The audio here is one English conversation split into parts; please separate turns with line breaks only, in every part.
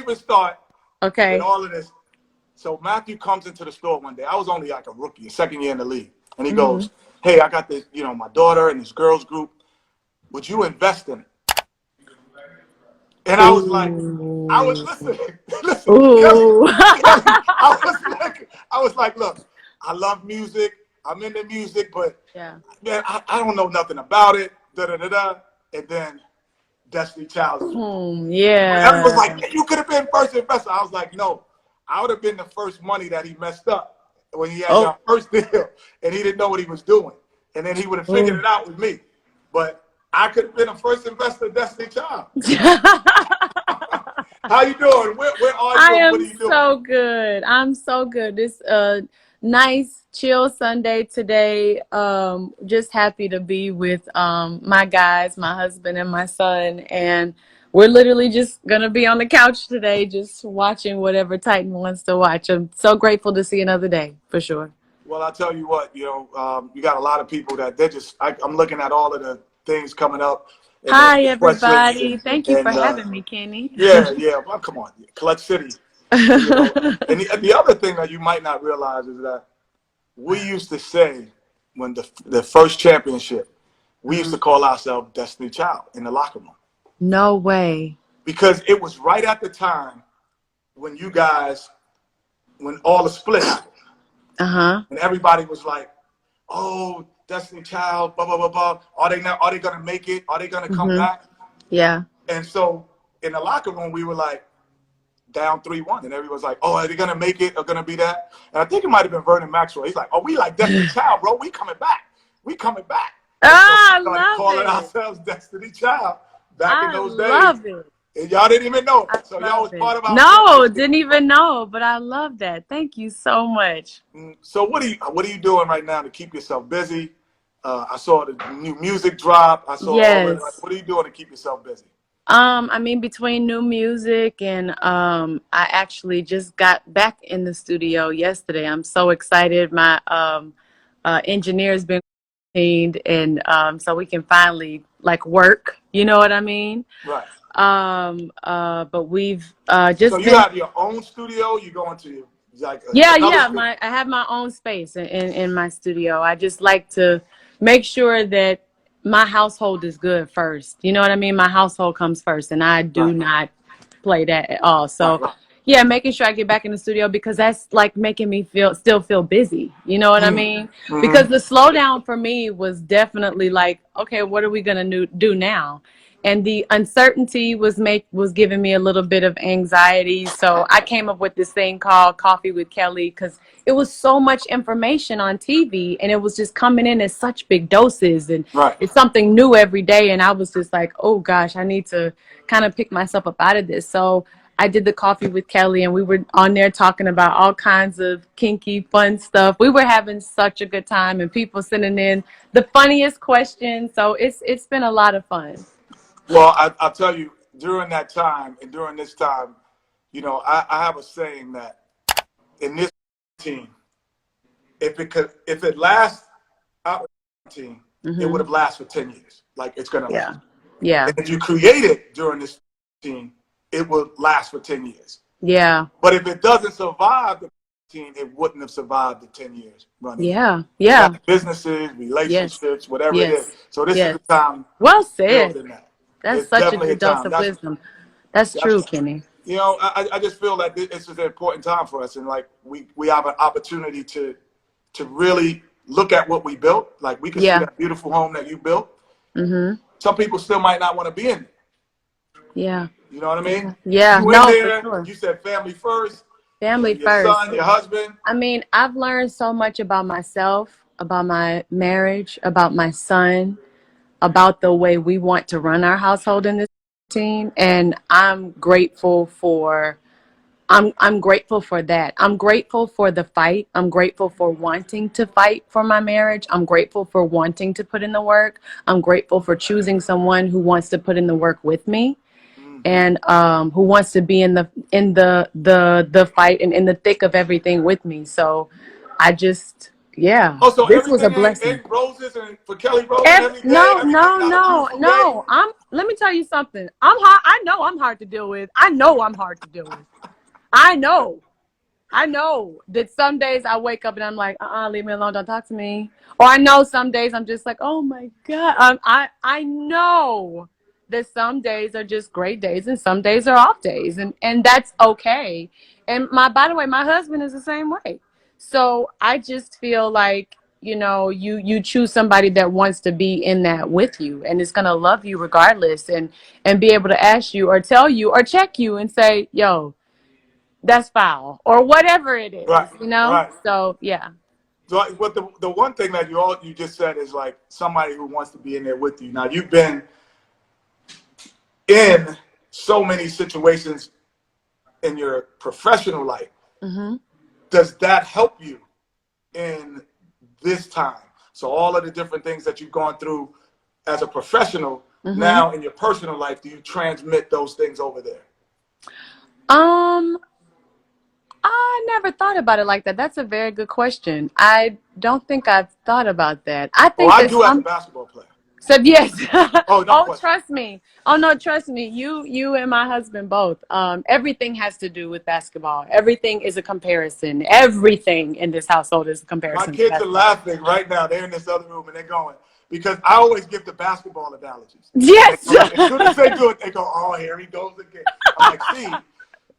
even start with
Okay.
all of this. So Matthew comes into the store one day. I was only like a rookie, second year in the league. And he
Mm-hmm.
goes, hey, I got this, my daughter and this girls group. Would you invest in it? And I was like,
Ooh.
listen, listen,
Ooh.
Kelly, I was like, look, I love music. I'm into music, but
Yeah.
man, I don't know nothing about it. Da da da da. And then Destiny Child. Everyone's like,
Yeah.
hey, you could have been first investor. I was like, no, I would have been the first money that he messed up when he had
Oh.
your first deal and he didn't know what he was doing. And then he would have figured it out with me. But I could have been a first investor of Destiny Child. How you doing? Where are
I
you and what are
am
you doing?
so good. I'm so good. It's a nice, chill Sunday today. Just happy to be with my guys, my husband and my son, and we're literally just gonna be on the couch today, just watching whatever Titan wants to watch. I'm so grateful to see another day, for sure.
Well, I'll tell you what, you got a lot of people that they're just, I'm looking at all of the things coming up and
Hi,
the questions
everybody. Thank you for
and
having me, Kenny.
yeah. Well, come on, Clutch City. And the other thing that you might not realize is that we used to say when the first championship, we used to call ourselves Destiny Child in the locker room
No way.
because it was right at the time when when all the split happened.
Uh-huh.
And everybody was like, oh, Destiny Child, blah, blah, blah, blah. Are they going to make it? Are they going to come back?
Yeah.
And so in the locker room, we were like down 3-1. And everyone's like, oh, are they going to make it? Or going to be that? And I think it might have been Vernon Maxwell. He's like, oh, we like Destiny Child, bro. We coming back. We coming back. And so
Ah, I
we started
love
calling
it.
ourselves Destiny Child back in
I
those days.
love it.
And y'all didn't even know.
I
So y'all was
love it.
part of our
No,
championship.
didn't even know, but I love that. Thank you so much.
So what are you doing right now to keep yourself busy? I saw the new music drop. I saw all of that.
Yes.
What are you doing to keep yourself busy?
I mean, between new music and I actually just got back in the studio yesterday. I'm so excited. My engineer's been cleaned, and so we can finally like work. You know what I mean?
Right.
But we've
So
just
you
been.
have your own studio. You go into like
Yeah,
another
yeah.
studio.
I have my own space in my studio. I just like to make sure that my household is good first. You know what I mean? My household comes first, and I do
Right.
not play that at all.
Right.
So
Right.
yeah, making sure I get back in the studio because that's like making me still feel busy. You know what I mean? Because the slowdown for me was definitely like, okay, what are we gonna do now? And the uncertainty was giving me a little bit of anxiety. So I came up with this thing called Coffee with Kelly because it was so much information on TV and it was just coming in as such big doses and
Right.
it's something new every day. And I was just like, oh gosh, I need to kind of pick myself up out of this. So I did the Coffee with Kelly and we were on there talking about all kinds of kinky, fun stuff. We were having such a good time and people sending in the funniest questions. So it's been a lot of fun.
Well, I'll tell you, during that time and during this time, I have a saying that in this team, if it lasts out with the team, it would have lasted for 10 years. Like it's gonna last.
Yeah.
And if you create it during this team, it will last for 10 years.
Yeah.
But if it doesn't survive the team, it wouldn't have survived the 10 years running.
Yeah. Yeah.
Businesses, relationships, whatever it is. So this is the time.
Well said.
Building that.
That's
It's
such a
definitely
good dose of wisdom. That's true, Kenny.
I just feel like it's just an important time for us, and like we have an opportunity to really look at what we built. Like we can see that beautiful home that you built. Some people still might not want to be in it.
Yeah.
You know what I mean?
Yeah.
You in there, for sure. You said family first.
Family
your
first.
Son, your husband.
I mean, I've learned so much about myself, about my marriage, about my son, about the way we want to run our household in this team, and I'm grateful for I'm grateful for that. I'm grateful for the fight. I'm grateful for wanting to fight for my marriage. I'm grateful for wanting to put in the work. I'm grateful for choosing someone who wants to put in the work with me and who wants to be in the fight and in the thick of everything with me. So I just Yeah,
Oh, so
this was a
everything
blessing.
ain't roses and for Kelly Rowland every day.
No,
Everything
no,
not a
no,
beautiful day.
no. Let me tell you something. I'm hard. I know I'm hard to deal with. I know I'm hard to deal with. I know. I know that some days I wake up and I'm like, leave me alone, don't talk to me. Or I know some days I'm just like, oh my God. I know that some days are just great days and some days are off days, and that's okay. And by the way, my husband is the same way. So I just feel like, you choose somebody that wants to be in that with you and is gonna love you regardless, and be able to ask you or tell you or check you and say, yo, that's foul or whatever it
Right,
is.
right.
So yeah.
So, but the one thing that you just said is like somebody who wants to be in there with you. Now you've been in so many situations in your professional life.
Hmm.
Does that help you in this time? So all of the different things that you've gone through as a professional,
Hmm.
now in your personal life, do you transmit those things over there?
um I never thought about it like that. That's a very good question. I don't think I've thought about that. I
Well,
think
I
that
do as a
some
basketball player.
said yes.
Oh, no
Oh,
question.
trust me. Oh no, trust me. You and my husband both. Everything has to do with basketball. Everything is a comparison. Everything in this household is a
My
comparison to
kids are
basketball.
laughing right now. They're in this other room and they're going, because I always give the basketball analogies. And they
Yes.
go, as soon as they do it, they go, oh, here he goes again. I'm like, see,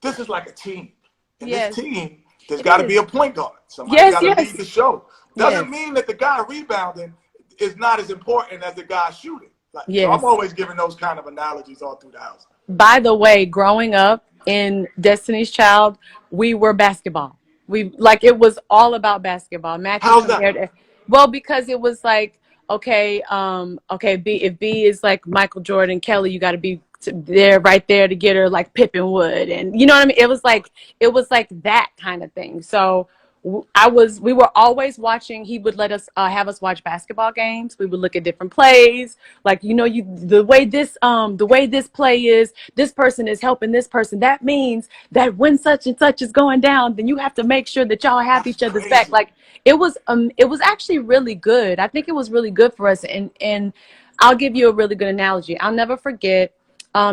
this is like a team. In this
Yes,
team, there's
it
got to be
is.
a point guard. Somebody's
Yes,
got to lead
yes,
the show.
yes,
Doesn't mean that the guy rebounding is not as important as the guy shooting. Like, so I'm
yes.
always giving those kind of analogies all through the house.
By the way, growing up in Destiny's Child, we were basketball. We like it was all about basketball. Matthew
How's that?
compared, well, because it was like, okay, okay, B, if B is like Michael Jordan, Kelly, you got to be there, right there to get her, like Pippen would, and you know what I mean. It was like that kind of thing. So we were always watching. He would let us have us watch basketball games. We would look at different plays, like, the way this play is, this person is helping this person. That means that when such and such is going down, then you have to make sure that y'all have
That's
each other's back.
crazy.
Like it was actually really good. I think it was really good for us. And I'll give you a really good analogy. I'll never forget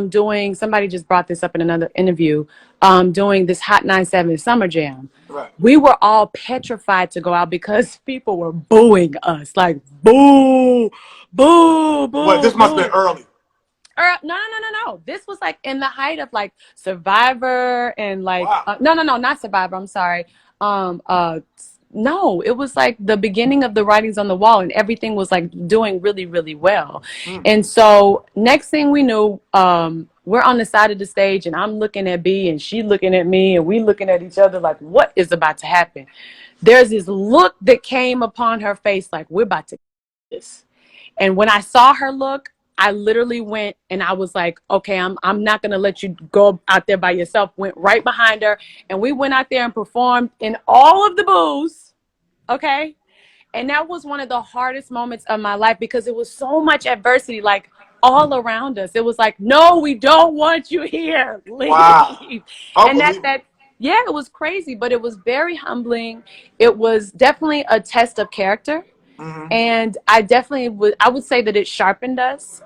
doing, somebody just brought this up in another interview, doing this Hot 97 Summer Jam.
Right.
We were all petrified to go out because people were booing us, like boo, boo,
Well,
boo,
this must have been
boo.
early.
No, no, no, no, no. This was like in the height of like Survivor and like
Wow.
no, no, no, not Survivor. I'm sorry. No, it was like the beginning of the writings on the wall, and everything was like doing really, really well.
Mm.
And so next thing we knew, we're on the side of the stage, and I'm looking at B, and she looking at me, and we looking at each other like, what is about to happen? There's this look that came upon her face, like we're about to do this. And when I saw her look, I literally went and I was like, okay, I'm not gonna let you go out there by yourself. Went right behind her, and we went out there and performed in all of the booths. Okay. And that was one of the hardest moments of my life because it was so much adversity, like all around us. It was like, no, we don't want you here.
Wow.
Leave. And
Unbelievable.
yeah, it was crazy, but it was very humbling. It was definitely a test of character.
Mm-hmm.
And I would say that it sharpened us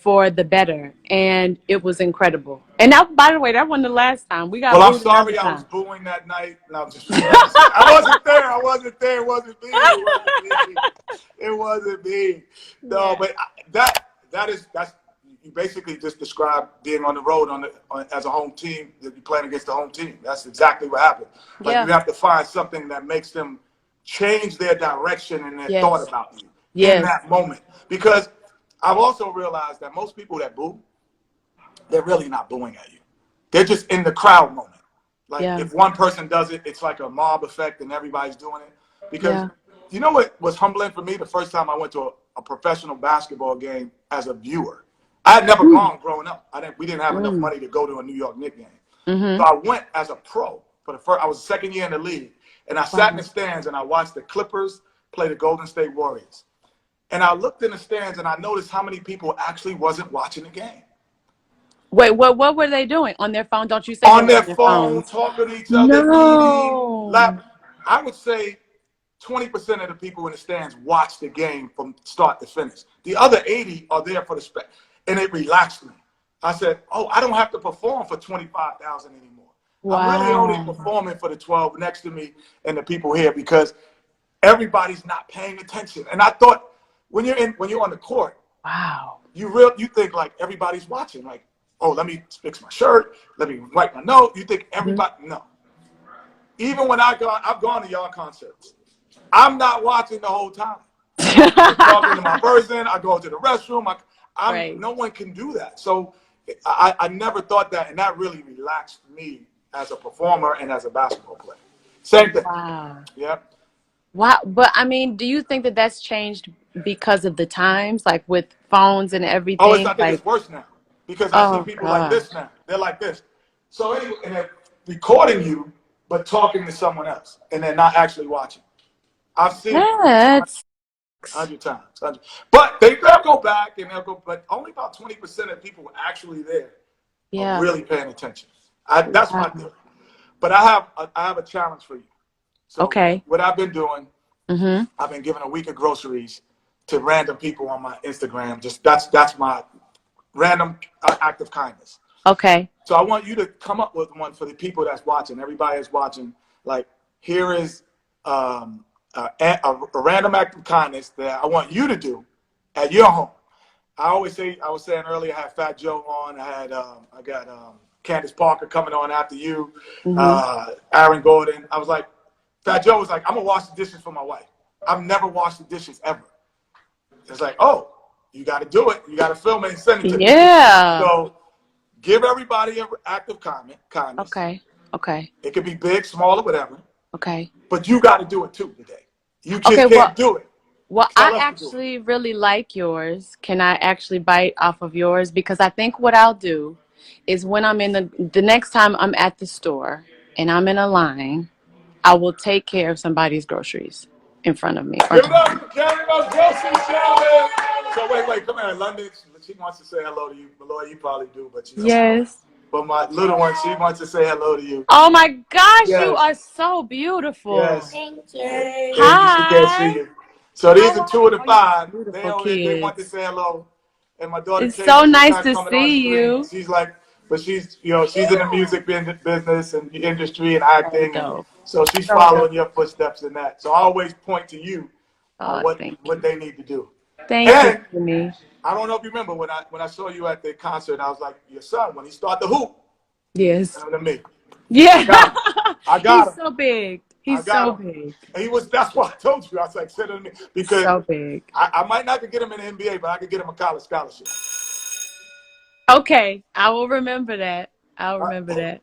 for the better. And it was incredible. And that, by the way, that wasn't the last time. We got
Well, I'm
booed another
sorry I was
time.
booing that night. No, I'm just I wasn't there. I wasn't there. It wasn't me. It wasn't me. It wasn't me. No,
Yeah.
but that's you basically just described being on the road as a home team, that you're playing against the home team. That's exactly what happened. Like you
Yeah.
have to find something that makes them change their direction and their thought
Yes.
about you in
Yes.
that moment. Because I've also realized that most people that boo, they're really not booing at you. They're just in the crowd moment. Like
Yeah.
if one person does it, it's like a mob effect and everybody's doing it. Because
Yeah.
you know what was humbling for me the first time I went to a professional basketball game as a viewer? I had never
Mm.
gone growing up. We didn't have enough
Mm.
money to go to a New York Knicks game. So
Mm-hmm.
I went as a pro for the first. I was the second year in the league, and I sat in the
Wow.
stands and I watched the Clippers play the Golden State Warriors. And I looked in the stands and I noticed how many people actually wasn't watching the game.
Wait, what were they doing on their phone? Don't you say they
On
were
their
on their
phone,
phones?
talking to each other, eating,
No.
laughing. I would say 20% of the people in the stands watch the game from start to finish. The other 80 are there for the spec, and it relaxed me. I said, "Oh, I don't have to perform for 25,000 anymore. I'm really only
Wow.
performing for the 12 next to me and the people here because everybody's not paying attention." And I thought, when you're on the court,
Wow.
you think like everybody's watching. Like, oh, let me fix my shirt, let me wipe my nose. You think everybody? No. Even when I've gone to y'all concerts, I'm not watching the whole time. I'm talking to my person. I go to the restroom.
Right.
No one can do that. So I never thought that, and that really relaxed me as a performer and as a basketball player. Same thing.
Wow.
Yep.
Wow. But I mean, do you think that that's changed because of the times, like with phones and
Oh,
everything?
I think
Like,
it's worse now because I see
oh
people like
God.
this now. They're like this. So anyway, and they're recording you, but talking to someone else, and they're not actually watching. I've seen it
That's
100 times. 100. But they'll go back and they'll go, but only about 20% of people actually there are
yeah.
really paying attention. That's my
Wow.
theory. But I have a challenge for you. So
Okay.
what I've been doing,
Mm-hmm.
I've been giving a week of groceries to random people on my Instagram. Just that's my random act of kindness.
Okay.
So I want you to come up with one for the people that's watching. Everybody is watching. Like, here is a random act of kindness that I want you to do at your home. I was saying earlier, I had Fat Joe on. I got Candace Parker coming on after you,
Mm-hmm.
Aaron Gordon. I was like, Fat Joe was like, I'm gonna wash the dishes for my wife. I've never washed the dishes ever. It's like, oh, you got to do it. You got to film it and send it to me.
Yeah.
So give everybody an act of kindness.
Okay. Okay.
It could be big, small, or whatever.
Okay.
But you got to do it too today. You
Okay.
just can't do it.
I
Tell us to do it.
actually really like yours. Can I actually bite off of yours? Because I think what I'll do is when I'm in the next time I'm at the store and I'm in a line, I will take care of somebody's groceries in front of me.
Give it up for carrying those grocery shopping. So wait, come here. London, she wants to say hello to you. Malloy, you probably do, but you know.
Yes.
But my little one, she wants to say hello to you.
Oh my gosh, you
Yes.
are so beautiful.
Yes.
Thank you.
Thank you. She can't see
Hi.
you. So these
How
are
are
two of the
you?
five.
Beautiful
They want to
kids.
say hello. And my daughter
It's
Katie,
so
she's
nice
not
to
coming on
see
screen.
you.
She's like, but she's she's in the music business and the industry and
So
acting, and
dope.
so she's
So dope.
following your footsteps in that. So I always point to you on
Oh, thank
what
you.
they need to do.
Thank you,
And
Jimmy.
I don't know if you remember when I saw you at the concert. I was like, your son, when he started the hoop,
Yes.
to me, I
Yeah.
got him. I got
He's
him.
so big.
I
He's
got
so
him.
big.
And that's why I told you. I was like, send him to me because
So big.
I might not could get him in the NBA, but I could get him a college scholarship.
Okay. I will remember that. I'll remember
Uh,
that.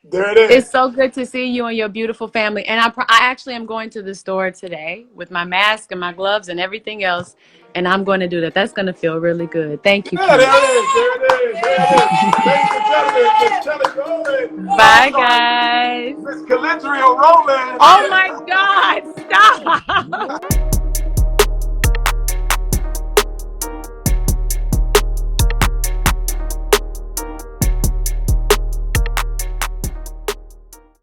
there it is.
It's so good to see you and your beautiful family. And I actually am going to the store today with my mask and my gloves and everything else. And I'm going to do that. That's going to feel really good. Thank you,
Yeah,
Ken.
there it is. There it is. There it is. Ladies and gentlemen, Miss Kelly Rowland.
Bye,
Also,
guys.
Miss Calendria Rowland.
Oh my God.